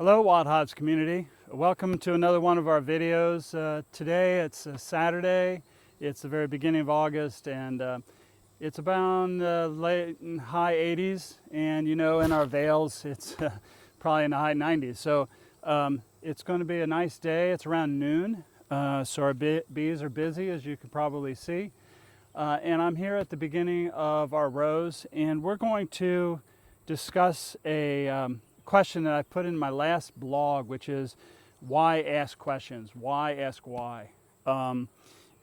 Hello Wild Hives community. Welcome to another one of our videos. Today it's Saturday. It's the very beginning of August and it's about late and high 80s, and you know, in our vales it's probably in the high 90s. So it's going to be a nice day. It's around noon, so our bees are busy, as you can probably see. And I'm here at the beginning of our rows, and we're going to discuss a question that I put in my last blog, which is why ask questions? Why ask why? And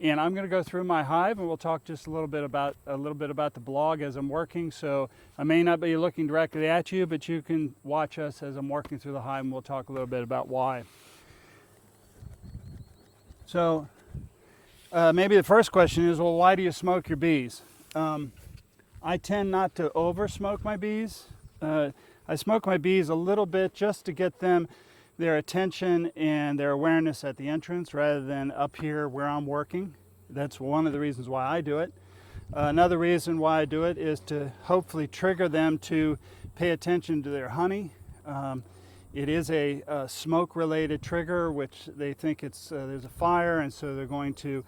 I'm going to go through my hive, and we'll talk just a little bit about the blog as I'm working. So I may not be looking directly at you, but you can watch us as I'm working through the hive, and we'll talk a little bit about why. So maybe the first question is, well, why do you smoke your bees? I tend not to over smoke my bees. I smoke my bees a little bit just to get them their attention and their awareness at the entrance rather than up here where I'm working. That's one of the reasons why I do it. Another reason why I do it is to hopefully trigger them to pay attention to their honey. It is a smoke-related trigger, which they think it's there's a fire, and so they're going to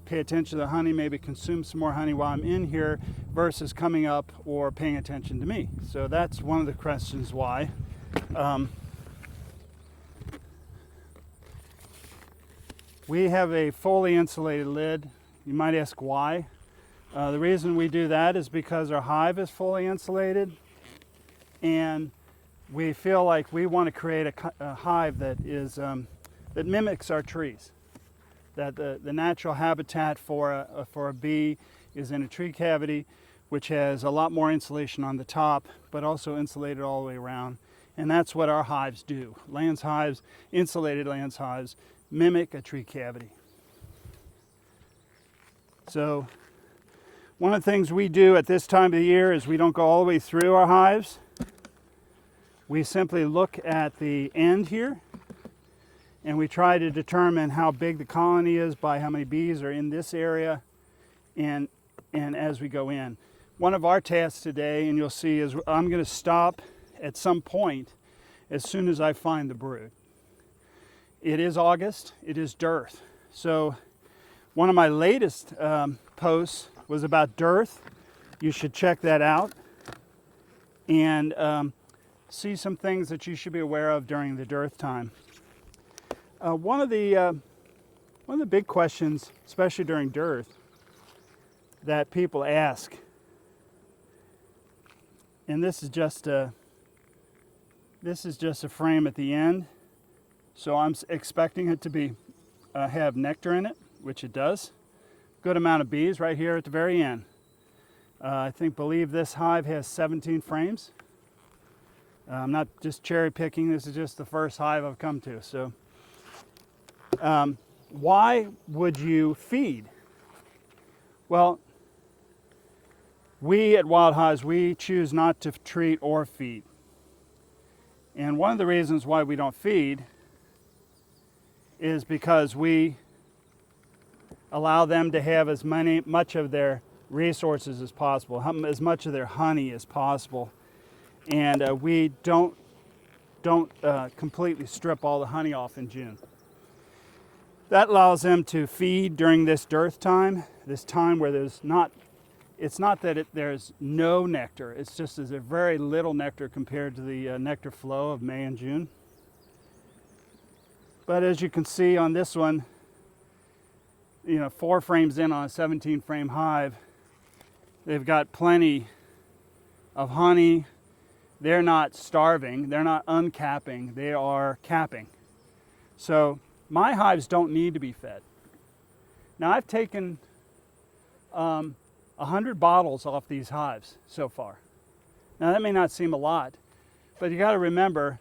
pay attention to the honey, maybe consume some more honey while I'm in here versus coming up or paying attention to me. So that's one of the questions why. We have a fully insulated lid. You might ask why. The reason we do that is because our hive is fully insulated, and we feel like we want to create a hive that is that mimics our trees. That the natural habitat for a bee is in a tree cavity, which has a lot more insulation on the top, but also insulated all the way around. And that's what our hives do. Lands hives, insulated lands hives, mimic a tree cavity. So one of the things we do at this time of the year is we don't go all the way through our hives. We simply look at the end here, and we try to determine how big the colony is by how many bees are in this area and as we go in. One of our tasks today, and you'll see, is I'm going to stop at some point as soon as I find the brood. It is August, it is dearth. So one of my latest posts was about dearth. You should check that out and see some things that you should be aware of during the dearth time. One of the big questions, especially during dearth, that people ask, and this is just a frame at the end, so I'm expecting it to be have nectar in it, which it does. Good amount of bees right here at the very end. I believe this hive has 17 frames. I'm not just cherry picking. This is just the first hive I've come to. So. Why would you feed? Well, we at Wild Hives, we choose not to treat or feed. And one of the reasons why we don't feed is because we allow them to have as much of their resources as possible, as much of their honey as possible. And we don't completely strip all the honey off in June. That allows them to feed during this dearth time, this time where it's not that there's no nectar, it's just there's a very little nectar compared to the nectar flow of May and June. But as you can see on this one, 4 frames in on a 17 frame hive, they've got plenty of honey. They're not starving, they're not uncapping, they are capping. So my hives don't need to be fed. Now I've taken 100 bottles off these hives so far. Now that may not seem a lot, but you got to remember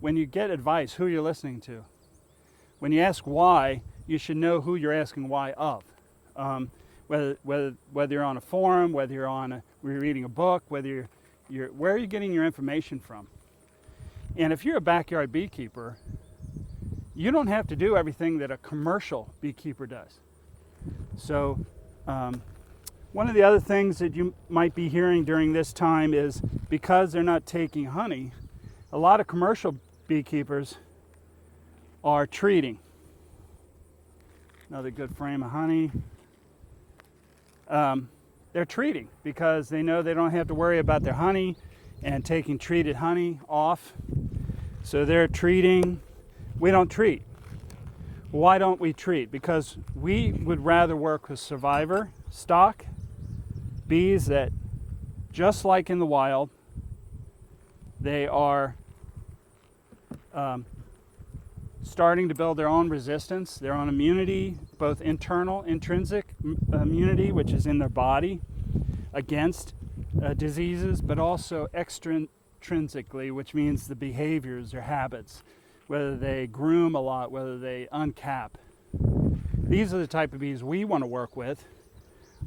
when you get advice, who you're listening to. When you ask why, you should know who you're asking why of. Whether you're on a forum, whether you're reading a book, where are you getting your information from? And if you're a backyard beekeeper, you don't have to do everything that a commercial beekeeper does. So one of the other things that you might be hearing during this time is because they're not taking honey, a lot of commercial beekeepers are treating. Another good frame of honey. They're treating because they know they don't have to worry about their honey and taking treated honey off. So they're treating. We don't treat. Why don't we treat? Because we would rather work with survivor stock bees that, just like in the wild, they are starting to build their own resistance, their own immunity, both internal, intrinsic immunity, which is in their body against diseases, but also extrinsically, which means the behaviors, their habits, whether they groom a lot, whether they uncap. These are the type of bees we want to work with.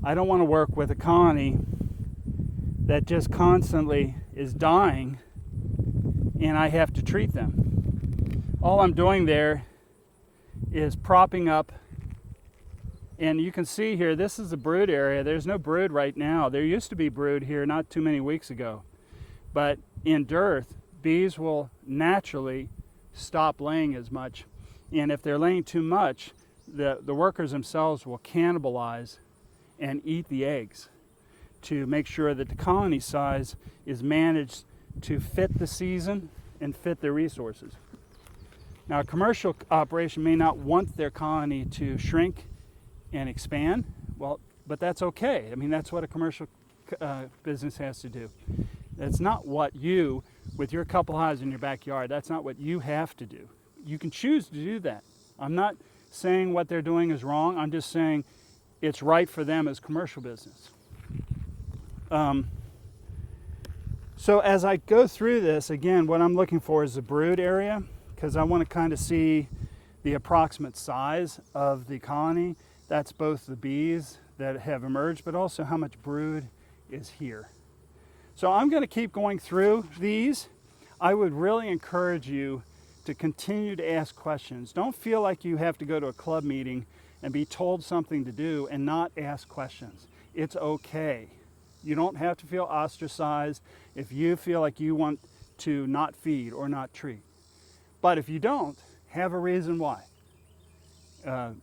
I don't want to work with a colony that just constantly is dying and I have to treat them. All I'm doing there is propping up, and you can see here, this is the brood area. There's no brood right now. There used to be brood here not too many weeks ago. But in dearth, bees will naturally stop laying as much. And if they're laying too much, the workers themselves will cannibalize and eat the eggs to make sure that the colony size is managed to fit the season and fit their resources. Now, a commercial operation may not want their colony to shrink and expand, well, but that's okay. I mean, that's what a commercial business has to do. That's not what you, with your couple hives in your backyard, that's not what you have to do. You can choose to do that. I'm not saying what they're doing is wrong. I'm just saying it's right for them as commercial business. So as I go through this, again, what I'm looking for is the brood area, because I want to kind of see the approximate size of the colony. That's both the bees that have emerged, but also how much brood is here. So I'm going to keep going through these. I would really encourage you to continue to ask questions. Don't feel like you have to go to a club meeting and be told something to do and not ask questions. It's okay. You don't have to feel ostracized if you feel like you want to not feed or not treat. But if you don't, have a reason why.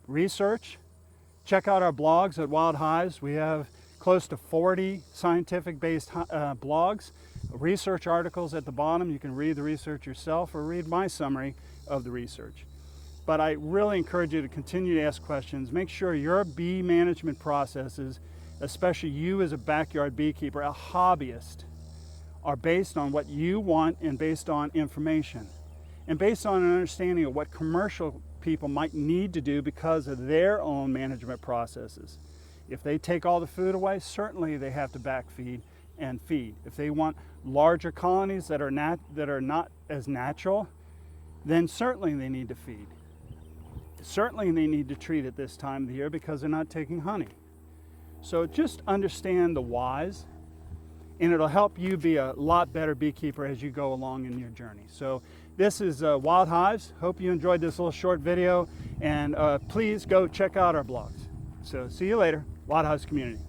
Research. Check out our blogs at Wild Hives. We have close to 40 scientific-based blogs, research articles at the bottom. You can read the research yourself or read my summary of the research. But I really encourage you to continue to ask questions. Make sure your bee management processes, especially you as a backyard beekeeper, a hobbyist, are based on what you want and based on information and based on an understanding of what commercial people might need to do because of their own management processes. If they take all the food away, certainly they have to backfeed and feed. If they want larger colonies that are not as natural, then certainly they need to feed. Certainly they need to treat at this time of the year because they're not taking honey. So just understand the whys, and it'll help you be a lot better beekeeper as you go along in your journey. So this is Wild Hives. Hope you enjoyed this little short video, and please go check out our blogs. So see you later, Wild Hives community.